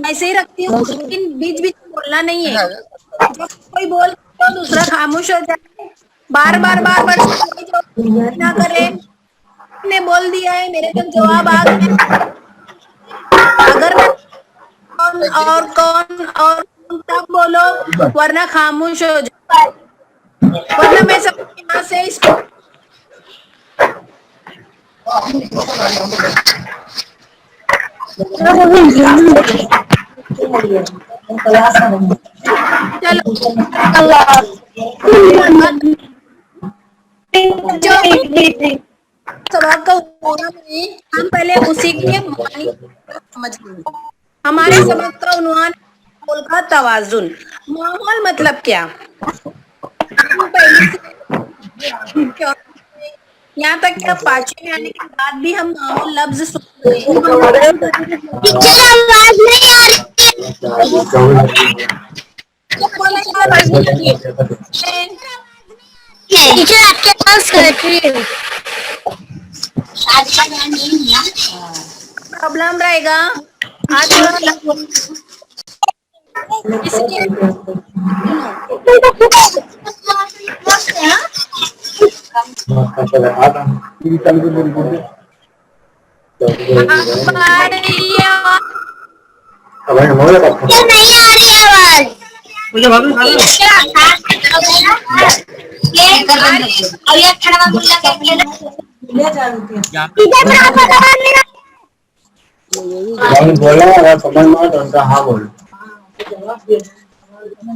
ایسے ہی رکھتی ہوں لیکن بیچ بیچ میں بولنا نہیں ہے. جب کوئی بول تو دوسرا خاموش ہو جائے. بار بار بار بار نہ کرے. نے بول دیا ہے میرے تک جواب آ گیا. اگر میں کون اور کون اور تب بولو ورنہ خاموش ہو جائے. ورنہ میں سب یہاں سے چلو جو سبق کا ہم پہلے اسی کے معنی سمجھ لیں. ہمارے سبق کا عنوان ماحول کا توازن. ماحول مطلب کیا؟ پہلی سے یہاں تک کہ اب پانچویں میں آنے کے بعد بھی ہم ماحول لفظ سنتے ہیں. پرابلم رہے گا آج تھوڑا اس لیے سنو. اب آ رہی ہے آواز؟ آ رہی ہے؟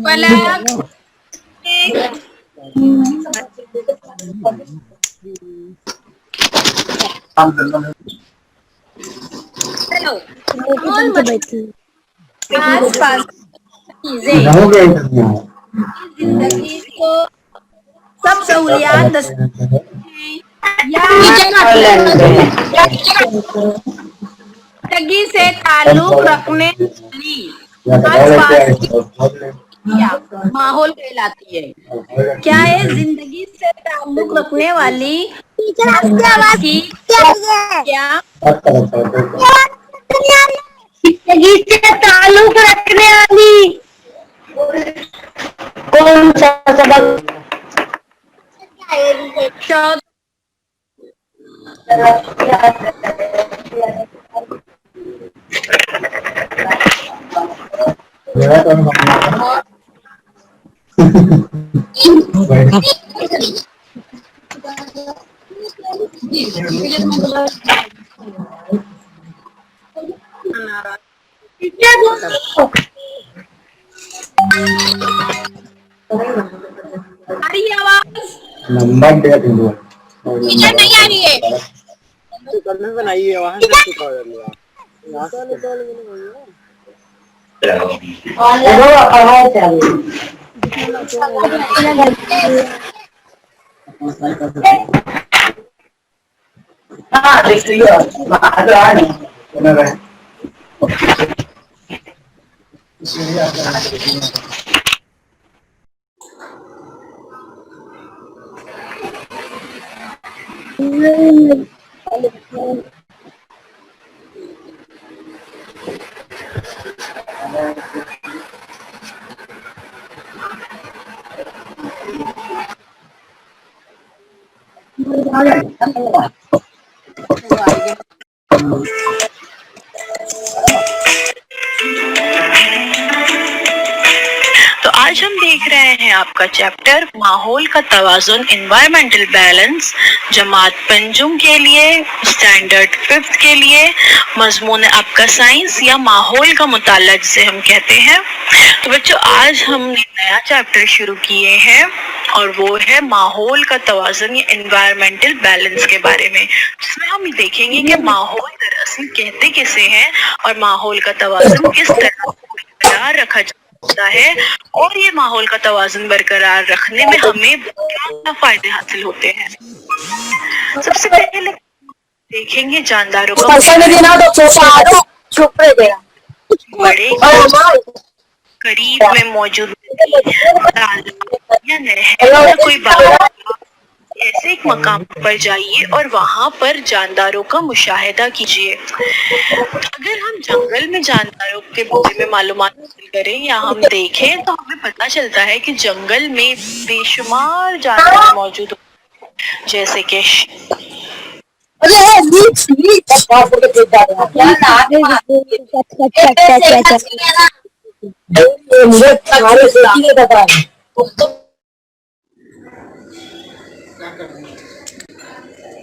پلک چلو ماحول مطلب آس پاس چیزیں زندگی کو سب سہولیات یا زندگی سے تعلق رکھنے والی آس پاس کی ماحول کہلاتی ہے. کیا ہے زندگی سے تعلق رکھنے والی آس پاس کی کیا زندگی سے تعلق رکھنے والی کون سا سبق آ رہی ہے آواز؟ ٹیچر نہیں آ رہی ہے. تو آج ہم دیکھ رہے ہیں آپ کا چیپٹر ماحول کا توازن انوائرمنٹل بیلنس جماعت پنجم کے لیے اسٹینڈرڈ 5 کے لیے مضمون آپ کا سائنس یا ماحول کا مطالعہ جسے ہم کہتے ہیں. تو بچوں آج ہم نے نیا چیپٹر شروع کیے ہیں اور وہ ہے ماحول کا توازن یا انوائرمنٹل بیلنس کے بارے میں. جس میں ہم دیکھیں گے کہ ماحول دراصل کہتے کسے ہیں اور ماحول کا توازن کس طرح برقرار رکھا جاتا ہے اور یہ ماحول کا توازن برقرار رکھنے میں ہمیں کیا فائدے حاصل ہوتے ہیں. سب سے پہلے دیکھیں گے جانداروں کا بڑے قریب میں موجود تالاب یا نہر یا کوئی باغ ایسے ایک مقام پر جائیے اور وہاں پر جانداروں کا مشاہدہ کیجیے۔ اگر ہم جنگل میں جانداروں کے بارے میں معلومات حاصل کریں یا ہم دیکھیں تو ہمیں پتہ چلتا ہے کہ جنگل میں بے شمار جانور موجود ہوتے ہیں، جیسے کہ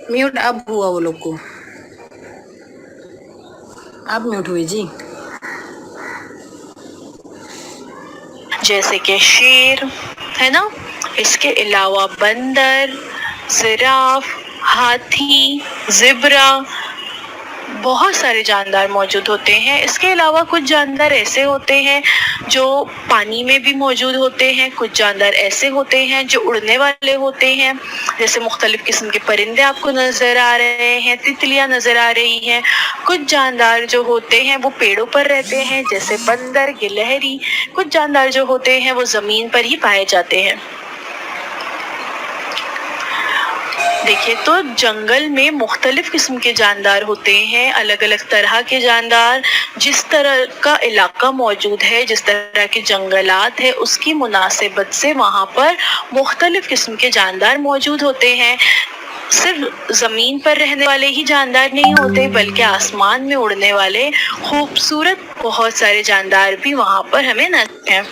میوٹ اب ہوا وہ لوگ کو، اب میوٹ ہوئی جی۔ جیسے کہ شیر ہے نا، اس کے علاوہ بندر، زراف، ہاتھی، زبرا، بہت سارے جاندار موجود ہوتے ہیں۔ اس کے علاوہ کچھ جاندار ایسے ہوتے ہیں جو پانی میں بھی موجود ہوتے ہیں، کچھ جاندار ایسے ہوتے ہیں جو اڑنے والے ہوتے ہیں، جیسے مختلف قسم کے پرندے آپ کو نظر آ رہے ہیں، تتلیاں نظر آ رہی ہیں۔ کچھ جاندار جو ہوتے ہیں وہ پیڑوں پر رہتے ہیں، جیسے بندر، گلہری۔ کچھ جاندار جو ہوتے ہیں وہ زمین پر ہی پائے جاتے ہیں۔ دیکھیے تو جنگل میں مختلف قسم کے جاندار ہوتے ہیں، الگ الگ طرح کے جاندار۔ جس طرح کا علاقہ موجود ہے، جس طرح کے جنگلات ہے، اس کی مناسبت سے وہاں پر مختلف قسم کے جاندار موجود ہوتے ہیں۔ صرف زمین پر رہنے والے ہی جاندار نہیں ہوتے، بلکہ آسمان میں اڑنے والے خوبصورت بہت سارے جاندار بھی وہاں پر ہمیں نظر ہیں۔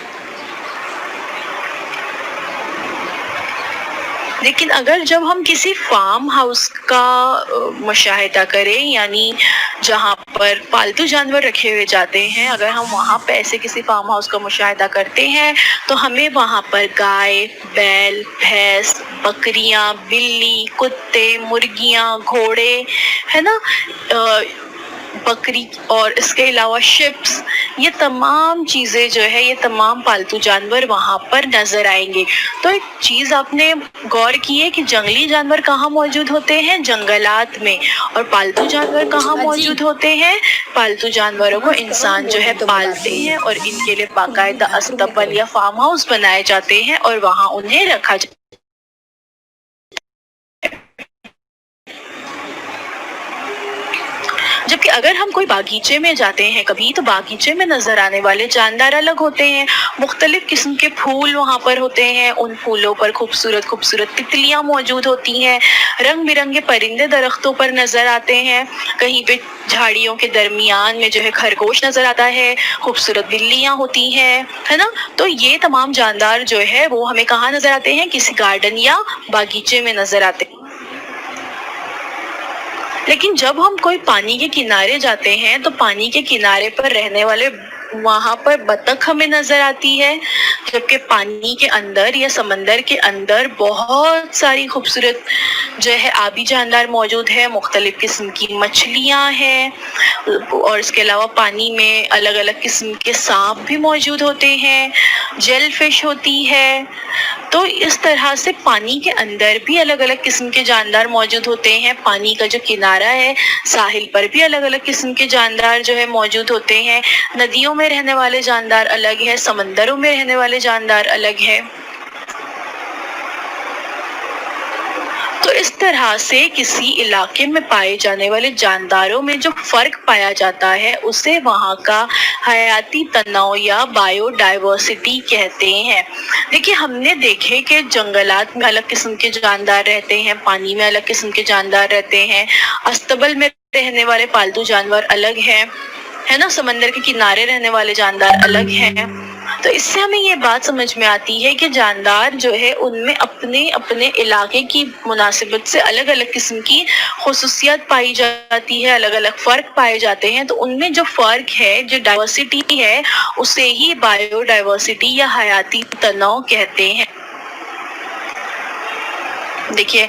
لیکن اگر جب ہم کسی فارم ہاؤس کا مشاہدہ کریں، یعنی جہاں پر پالتو جانور رکھے ہوئے جاتے ہیں، اگر ہم وہاں پہ ایسے کسی فارم ہاؤس کا مشاہدہ کرتے ہیں تو ہمیں وہاں پر گائے، بیل، بھینس، بکریاں، بلی، کتے، مرغیاں، گھوڑے ہے نا، بکری، اور اس کے علاوہ شپس، یہ تمام چیزیں جو ہے، یہ تمام پالتو جانور وہاں پر نظر آئیں گے۔ تو ایک چیز آپ نے غور کی ہے کہ جنگلی جانور کہاں موجود ہوتے ہیں؟ جنگلات میں۔ اور پالتو جانور کہاں موجود ہوتے ہیں؟ پالتو جانوروں کو انسان جو ہے پالتے ہیں اور ان کے لیے باقاعدہ استبل یا فارم ہاؤس بنائے جاتے ہیں اور وہاں انہیں رکھا جاتا ہے۔ جبکہ اگر ہم کوئی باغیچے میں جاتے ہیں کبھی، تو باغیچے میں نظر آنے والے جاندار الگ ہوتے ہیں۔ مختلف قسم کے پھول وہاں پر ہوتے ہیں، ان پھولوں پر خوبصورت خوبصورت تتلیاں موجود ہوتی ہیں، رنگ برنگے پرندے درختوں پر نظر آتے ہیں، کہیں پہ جھاڑیوں کے درمیان میں جو ہے خرگوش نظر آتا ہے، خوبصورت بلیاں ہوتی ہیں، ہے نا۔ تو یہ تمام جاندار جو ہے وہ ہمیں کہاں نظر آتے ہیں؟ کسی گارڈن یا باغیچے میں نظر آتے ہیں۔ لیکن جب ہم کوئی پانی کے کنارے جاتے ہیں تو پانی کے کنارے پر رہنے والے وہاں پر بطخ ہمیں نظر آتی ہے، جبکہ پانی کے اندر یا سمندر کے اندر بہت ساری خوبصورت جو ہے آبی جاندار موجود ہے، مختلف قسم کی مچھلیاں ہیں، اور اس کے علاوہ پانی میں الگ الگ قسم کے سانپ بھی موجود ہوتے ہیں، جیل فش ہوتی ہے۔ تو اس طرح سے پانی کے اندر بھی الگ الگ قسم کے جاندار موجود ہوتے ہیں۔ پانی کا جو کنارہ ہے، ساحل پر بھی الگ الگ قسم کے جاندار جو ہے موجود ہوتے ہیں۔ ندیوں میں رہنے والے جاندار الگ ہے، سمندروں میں رہنے والے جاندار الگ ہے۔ تو اس طرح سے کسی علاقے میں پائے جانے والے جانداروں میں جو فرق پایا جاتا ہے اسے وہاں کا حیاتی تنوع یا بائیو ڈائیورسٹی کہتے ہیں۔ دیکھیے ہم نے دیکھے کہ جنگلات میں الگ قسم کے جاندار رہتے ہیں، پانی میں الگ قسم کے جاندار رہتے ہیں، استبل میں رہنے والے پالتو جانور الگ ہیں، ہے نا، سمندر کے کنارے رہنے والے جاندار الگ ہیں۔ تو اس سے ہمیں یہ بات سمجھ میں آتی ہے کہ جاندار جو ہے ان میں اپنے اپنے علاقے کی مناسبت سے الگ الگ قسم کی خصوصیات پائی جاتی ہے، الگ الگ فرق پائے جاتے ہیں۔ تو ان میں جو فرق ہے، جو ڈائیورسٹی ہے، اسے ہی بائیو ڈائیورسٹی یا حیاتی تنوع کہتے ہیں۔ دیکھیے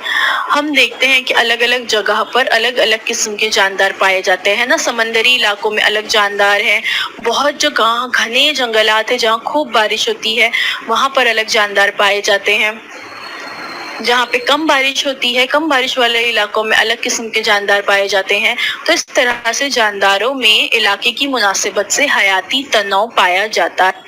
ہم دیکھتے ہیں کہ الگ الگ جگہ پر الگ الگ قسم کے جاندار پائے جاتے ہیں نا، سمندری علاقوں میں الگ جاندار ہیں، بہت جگہ گھنے جنگلات ہیں جہاں خوب بارش ہوتی ہے وہاں پر الگ جاندار پائے جاتے ہیں، جہاں پہ کم بارش ہوتی ہے، کم بارش والے علاقوں میں الگ قسم کے جاندار پائے جاتے ہیں۔ تو اس طرح سے جانداروں میں علاقے کی مناسبت سے حیاتی تنوع پایا جاتا ہے۔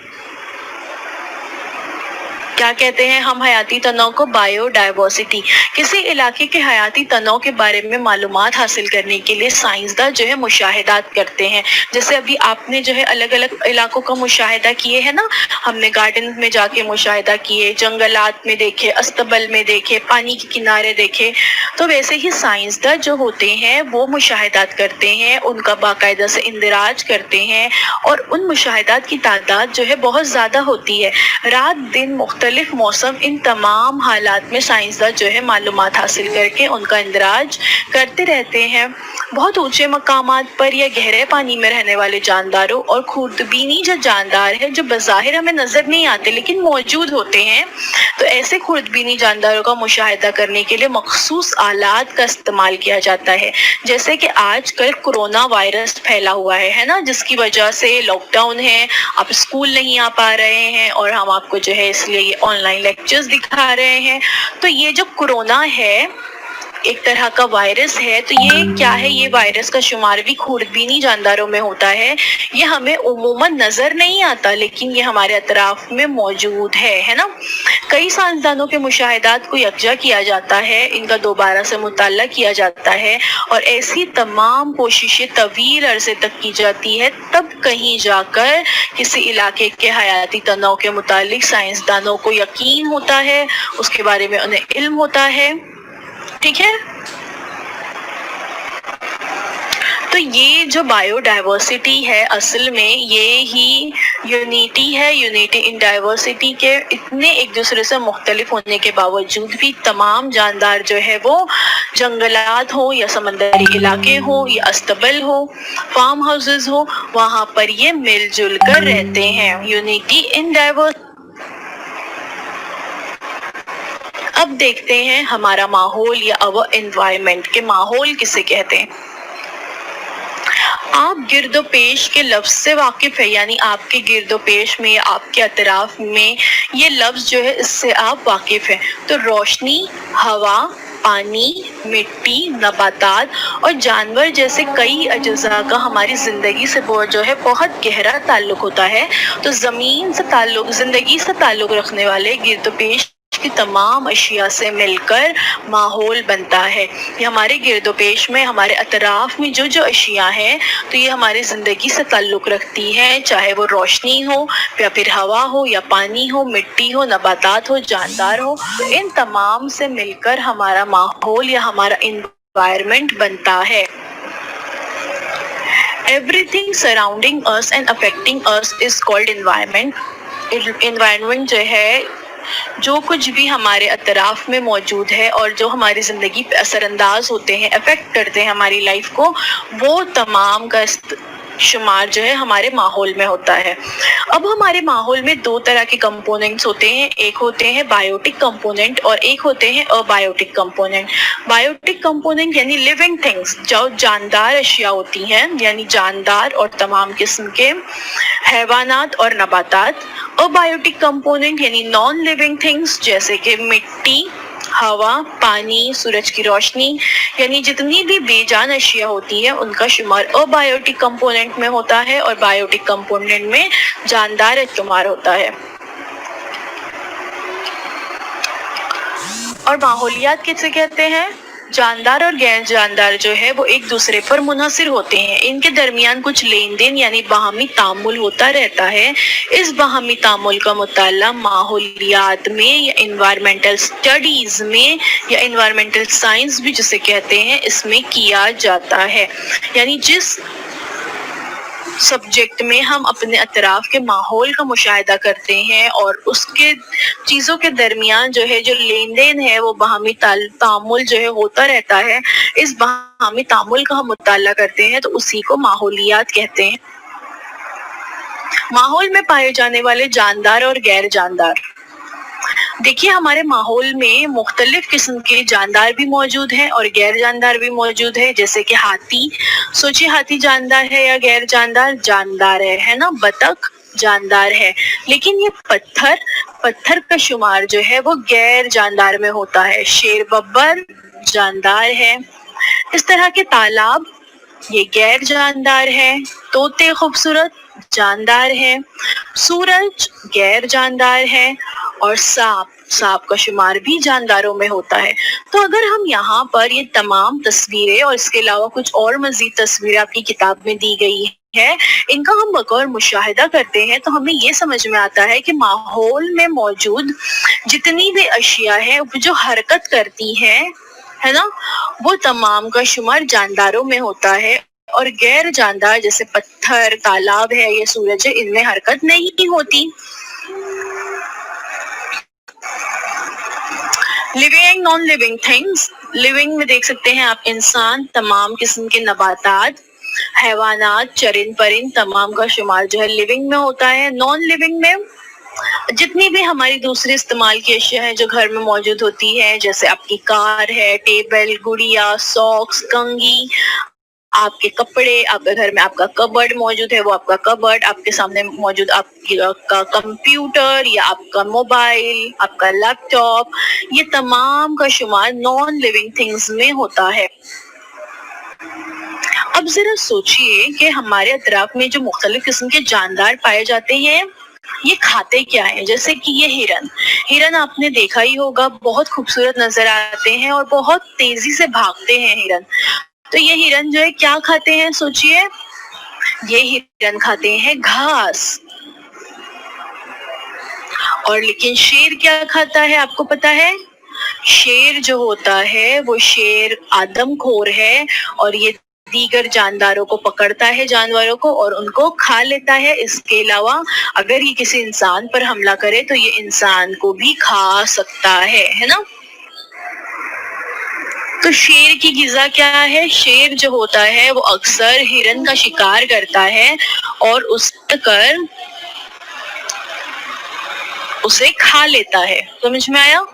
क्या कहते हैं हम हयाती तनों को? बायोडाइवर्सिटी। किसी इलाके के हयाती तनों के बारे में मालूमात हासिल करने के लिए साइंसदान जो है मुशाहिदात करते हैं। जैसे अभी आपने जो है अलग अलग इलाकों का मुशाहिदा किए है ना, हमने गार्डन में जाके मुशाहिदा किए, जंगलात में देखे, अस्तबल में देखे, पानी के किनारे देखे। तो वैसे ही साइंसदान जो होते हैं वो मुशाहिदात करते हैं, उनका बाकायदा से इंदराज करते हैं और उन मुशाहिदात की तादाद जो है बहुत ज़्यादा होती है। रात दिन मुख्तलिफ मौसम, इन तमाम हालात में साइंसदान जो है मालूमात हासिल करके उनका इंदराज करते रहते हैं। बहुत ऊंचे मकामात पर या गहरे पानी में रहने वाले जानदारों और खुर्दबीनी जो जानदार है जो बज़ाहिर हमें नजर नहीं आते लेकिन मौजूद होते हैं, तो ऐसे खुर्दबीनी जानदारों का मुशाहिदा करने के लिए मखसूस आलात का इस्तेमाल किया जाता है। जैसे कि आजकल कोरोना वायरस फैला हुआ है ना, जिसकी वजह से लॉकडाउन है, आप स्कूल नहीं आ पा रहे हैं और हम आपको जो है इसलिए ये ऑनलाइन लेक्चर्स दिखा रहे हैं। तो ये जो कोरोना है एक तरह का वायरस है, तो ये क्या है? ये वायरस का शुमार भी खुर्दबीनी जानदारों में होता है। ये हमें उमूमन नजर नहीं आता लेकिन ये हमारे अतराफ में मौजूद है ना। कई साइंसदानों के मुशाहिदात को यकजा किया जाता है, इनका दोबारा से मुताला किया जाता है और ऐसी तमाम कोशिशें तवील अरसे तक की जाती है, तब कहीं जाकर किसी इलाके के हयाती तनों के मुतालिक साइंसदानों को यकीन होता है, उसके बारे में उन्हें इल्म होता है। ठीक है, तो ये जो बायोडाइवर्सिटी है असल में ये ही यूनिटी है। यूनिटी इन डाइवर्सिटी के इतने एक दूसरे से मुख्तलिफ होने के बावजूद भी तमाम जानदार जो है वो जंगलात हो या समंदरी इलाके हो या अस्तबल हो, फार्म हाउसेस हो, वहाँ पर ये मिलजुल कर रहते हैं। Unity in diversity. अब देखते हैं हमारा माहौल या अवर एनवायरनमेंट के माहौल किसे कहते हैं। आप गिरदोपेश के लफ्ज से वाकिफ है, यानी आपके गिरदोपेश में, आपके अतराफ में ये लफ्ज जो है इससे आप वाकिफ हैं। तो रोशनी, हवा, पानी, मिट्टी, नबातात और जानवर जैसे कई अज्जा का हमारी जिंदगी से जो है बहुत गहरा ताल्लुक होता है। तो जमीन से ताल्लुक, जिंदगी से ताल्लुक रखने वाले गिरदोपेश की तमाम अशिया से मिलकर माहौल बनता है। ये हमारे गिरदोपेश में, हमारे अतराफ में जो जो अशिया हैं, तो ये हमारी ज़िंदगी से ताल्लुक़ रखती हैं, चाहे वो रोशनी हो या फिर हवा हो या पानी हो, मिट्टी हो, नबातात हो, जानदार हो। तो इन तमाम से मिलकर हमारा माहौल या हमारा एनवायरनमेंट बनता है। Everything surrounding us and affecting us is called environment. Environment जो है, जो कुछ भी हमारे अतराफ में मौजूद है और जो हमारी ज़िंदगी पे असरअंदाज होते हैं, अफेक्ट करते हैं हमारी लाइफ को, वो तमाम का शुमार जो है हमारे माहौल में होता है। अब हमारे माहौल में दो तरह के कंपोनेंट्स होते हैं, एक होते हैं बायोटिक कंपोनेंट और एक होते हैं अबायोटिक कंपोनेंट। बायोटिक कंपोनेंट यानी लिविंग थिंग्स, जो जानदार अशिया होती हैं, यानी जानदार और तमाम किस्म के हैवानात और नबातात। अबायोटिक कंपोनेंट यानी नॉन लिविंग थिंग्स, जैसे कि मिट्टी, हवा, पानी, सूरज की रोशनी, यानी जितनी भी बेजान अशिया होती है उनका शुमार अबायोटिक कंपोनेंट में होता है और बायोटिक कंपोनेंट में जानदार शुमार होता है। और माहौलियात किसे कहते हैं? जानदार और गैर जानदार जो है वो एक दूसरे पर मुनहसिर होते हैं, इनके दरमियान कुछ लेन देन यानी बाहमी तामुल होता रहता है। इस बाहमी तामुल का मुताला माहौलियात में या इन्वायरमेंटल स्टडीज में या इन्वायरमेंटल साइंस भी जिसे कहते हैं, इसमें किया जाता है। यानी जिस सब्जेक्ट में हम अपने अतराफ के माहौल का मुशाहिदा करते हैं और उसके चीज़ों के दरमियान जो है जो लेन देन है वो बाहमी तामुल जो है होता रहता है, इस बाहमी तामुल का हम मुताला करते हैं, तो उसी को माहौलियात कहते हैं। माहौल में पाए जाने वाले जानदार और गैर जानदार। देखिए, हमारे माहौल में मुख्तलिफ किस्म के जानदार भी मौजूद हैं और गैर जानदार भी मौजूद है। जैसे कि हाथी, सोचिए हाथी जानदार है या गैर जानदार? जानदार है ना। बतख जानदार है, लेकिन ये पत्थर का शुमार जो है वो गैर जानदार में होता है। शेर बब्बर जानदार है। इस तरह के तालाब ये गैर जानदार है। तोते खूबसूरत जानदार है। सूरज गैर जानदार है اور सांप का शुमार भी जानदारों में होता है। तो अगर हम यहाँ पर ये तमाम तस्वीरें और इसके अलावा कुछ और मजीद तस्वीरें आपकी किताब में दी गई है, इनका हम बगौर मुशाहिदा करते हैं तो हमें ये समझ में आता है कि माहौल में मौजूद जितनी भी अशिया है जो हरकत करती हैं, है ना, वो तमाम का शुमार जानदारों में होता है और गैर जानदार जैसे पत्थर, तालाब है या सूरज है, इनमें हरकत नहीं होती। Living and non living things, living में देख सकते हैं आप इंसान, तमाम किस्म के नबातात, हैवानात, चरिंद परिंद, तमाम का शुमार जो है लिविंग में होता है। नॉन लिविंग में जितनी भी हमारी दूसरी इस्तेमाल की अशिया है जो घर में मौजूद होती है, जैसे आपकी कार है, टेबल, गुड़िया, सॉक्स, कंघी, आपके कपड़े, आपके घर में आपका कबर्ड मौजूद है, वो आपका कबर्ड, आपके सामने मौजूद आपका कंप्यूटर या आपका मोबाइल, आपका लैपटॉप, ये तमाम का शुमार नॉन लिविंग थिंग्स में होता है। अब जरा सोचिए कि हमारे अतराफ में जो मुख्तलिफ किस्म के जानदार पाए जाते हैं, ये खाते क्या है। जैसे कि ये हिरन आपने देखा ही होगा, बहुत खूबसूरत नजर आते हैं और बहुत तेजी से भागते हैं हिरन। तो ये हिरन जो है क्या खाते हैं, सोचिए, ये हिरन खाते हैं घास। और लेकिन शेर क्या खाता है, आपको पता है? शेर जो होता है वो शेर आदमखोर है और ये दीगर जानदारों को पकड़ता है, जानवरों को, और उनको खा लेता है। इसके अलावा अगर ये किसी इंसान पर हमला करे तो ये इंसान को भी खा सकता है ना। तो शेर की गिज़ा क्या है? शेर जो होता है वो अक्सर हिरन का शिकार करता है और उसे खा लेता है। समझ में आया?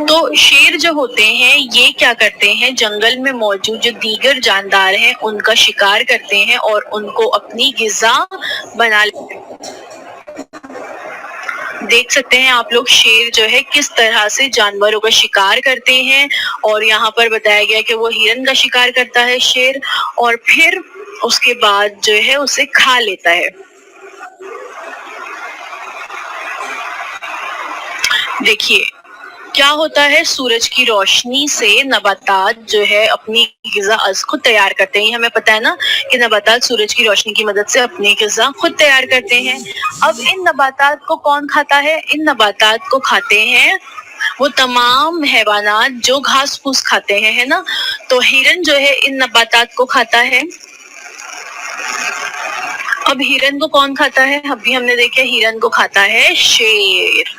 तो शेर जो होते हैं ये क्या करते हैं, जंगल में मौजूद जो दीगर जानदार हैं उनका शिकार करते हैं और उनको अपनी गिज़ा बना लेते हैं। देख सकते हैं आप लोग शेर जो है किस तरह से जानवरों का शिकार करते हैं, और यहाँ पर बताया गया कि वो हिरन का शिकार करता है शेर, और फिर उसके बाद जो है उसे खा लेता है। देखिए क्या होता है, सूरज की रोशनी से नबातात जो है अपनी गिज़ा खुद तैयार करते हैं। हमें पता है ना कि नबातात सूरज की रोशनी की मदद से अपनी गिज़ा खुद तैयार करते हैं। अब इन नबातात को कौन खाता है? इन नबातात को खाते हैं वो तमाम हैवानात जो घास फूस खाते हैं, है ना। तो हिरन जो है इन नबातात को खाता है। अब हिरन को कौन खाता है? अभी हमने देखा हिरन को खाता है शेर।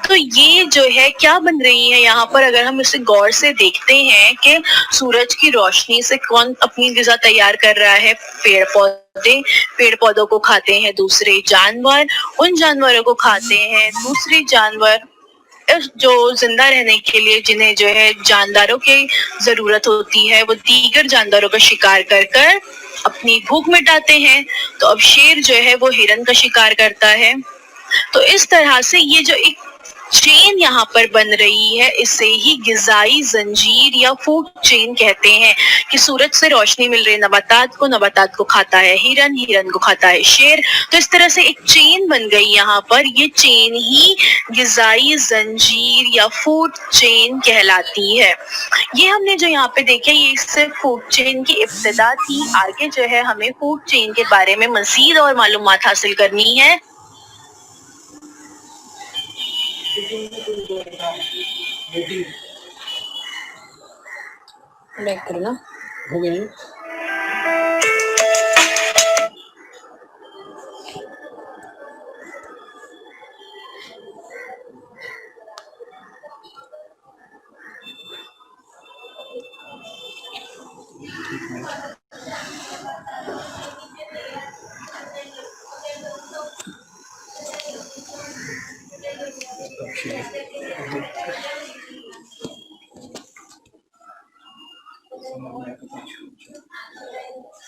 तो ये जो है क्या बन रही है यहाँ पर, अगर हम इसे गौर से देखते हैं कि सूरज की रोशनी से कौन अपनी गिज़ा तैयार कर रहा है? पेड़ पौधों को खाते हैं दूसरे जानवर, उन जानवरों को खाते हैं दूसरे जानवर जो जिंदा रहने के लिए जिन्हें जो है जानदारों की जरूरत होती है, वो दीगर जानदारों का शिकार कर कर अपनी भूख मिटाते हैं। तो अब शेर जो है वो हिरन का शिकार करता है। तो इस तरह से ये जो एक चेन यहाँ पर बन रही है, इसे ही गिज़ाई जंजीर या फूड चेन कहते हैं कि सूरज से रोशनी मिल रही नबातात को खाता है हिरन, हिरन को खाता है शेर। तो इस तरह से एक चेन बन गई यहाँ पर, ये चेन ही गिज़ाई जंजीर या फूड चेन कहलाती है। ये हमने जो यहाँ पे देखा ये सिर्फ फूड चेन की इब्तिदा थी। आगे जो है हमें फूड चेन के बारे में मज़ीद और मालूमात हासिल करनी है। करना हो गया।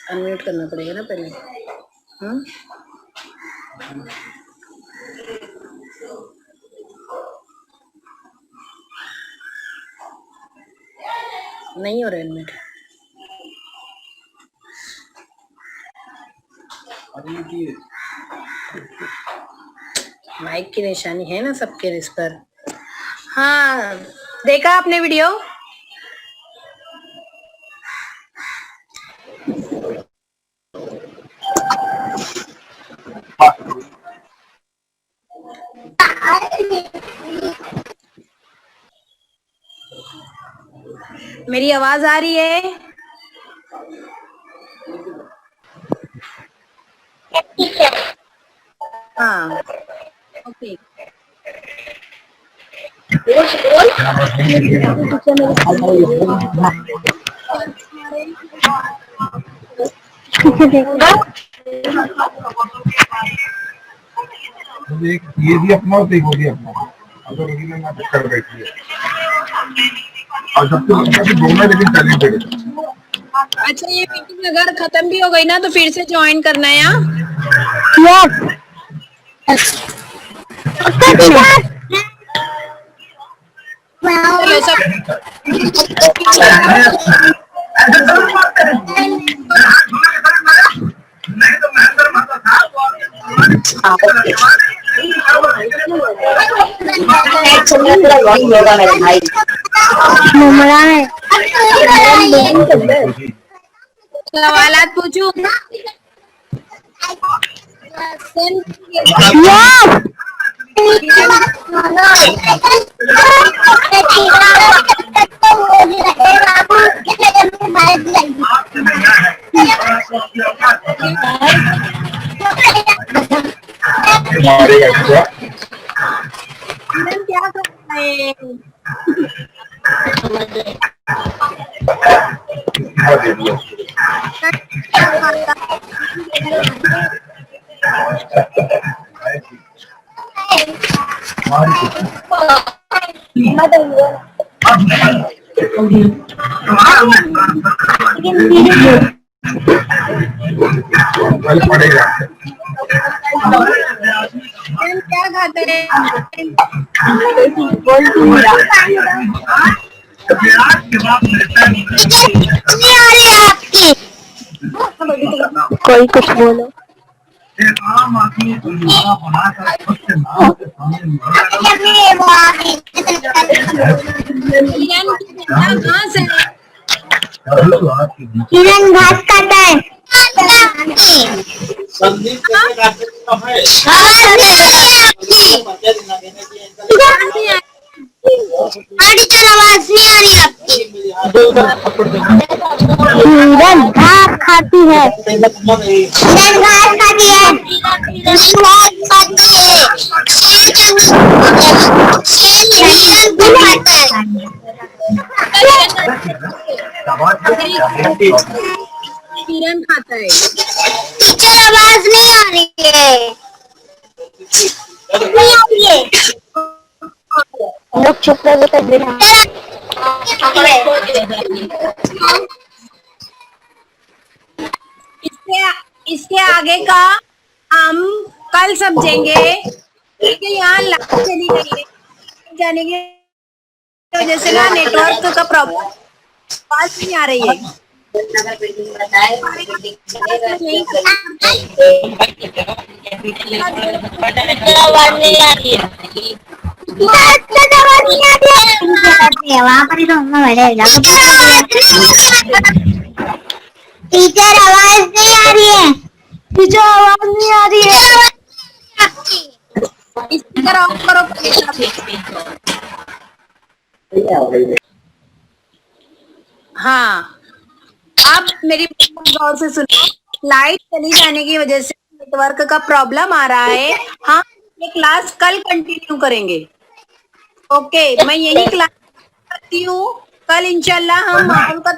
अनम्यूट करना पड़ेगा ना पहले। नहीं हो रहा अनम्यूट। माइक की निशानी है ना सबके इस पर। हाँ, देखा आपने वीडियो? मेरी आवाज आ रही है? हाँ, ओके। ये भी अपना और वो भी अपना, अगर ना कर बैठी है और सबसे अच्छा कि दोनों लेकिन टैलेंटेड है। अच्छा, ये मीटिंग अगर खत्म भी हो गई ना तो फिर से ज्वाइन करना है। चलो सब सवालात पूछूं? क्या करना है? पड़ेगा क्या खाते हैं? कोई कुछ बोलो। एक आम आदमी बनाकर सबके नाम के सामने कहाँ से? किरण घास खाता है। टीचर आवाज नहीं आ रही आपकी। किरण घास खाती है। किरण घास खाती है। घास खाती है। किरण खाता है। टीचर आवाज नहीं आ रही है। नहीं आ रही है। लोग चुप रहे तो बिना इसके आगे का हम कल समझेंगे, क्योंकि यहाँ लाइट चली गई है। जाने की वजह से ना नेटवर्क का प्रॉब्लम, आवाज नहीं आ रही है। वहाँ पर ही तो मम्मा बैठेगा। टीचर आवाज नहीं आ रही है। टीचर आवाज नहीं आ रही है। स्पीकर ऑफ करो। हाँ, आप मेरी बात गौर से सुनो। लाइट चली जाने की वजह से नेटवर्क का प्रॉब्लम आ रहा है। हाँ, ये क्लास कल कंटिन्यू करेंगे। ओके, मैं यही क्लास करती हूँ। कल इंशाल्लाह हम माहौल का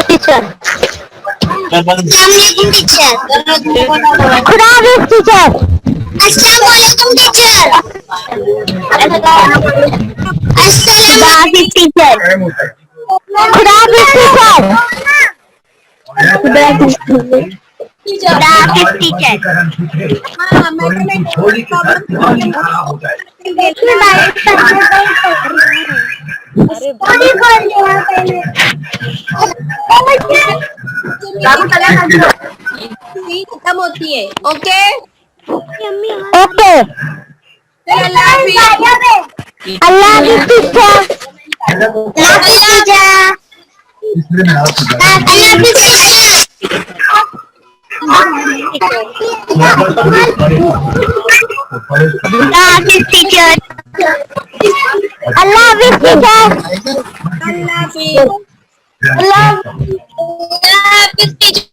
टीचर टीचर खुदा हाफिज़ टीचर। अस्सलाम वालेकुम टीचर। अस्सलाम हाफिज़ टीचर। खुदा हाफिज़ टीचर। खुदा हाफिज़ टीचर। हाँ, मैं अरे खत्म होती है. ओके. ओके अल्लाह हाफिज. अल्लाह हाफिज टीचर इसलिए मैं आपसे अल्लाह हाफिज टीचर अल्लाह हाफिज टीचर अल्लाह हाफिज. अल्लाह हाफिज टीचर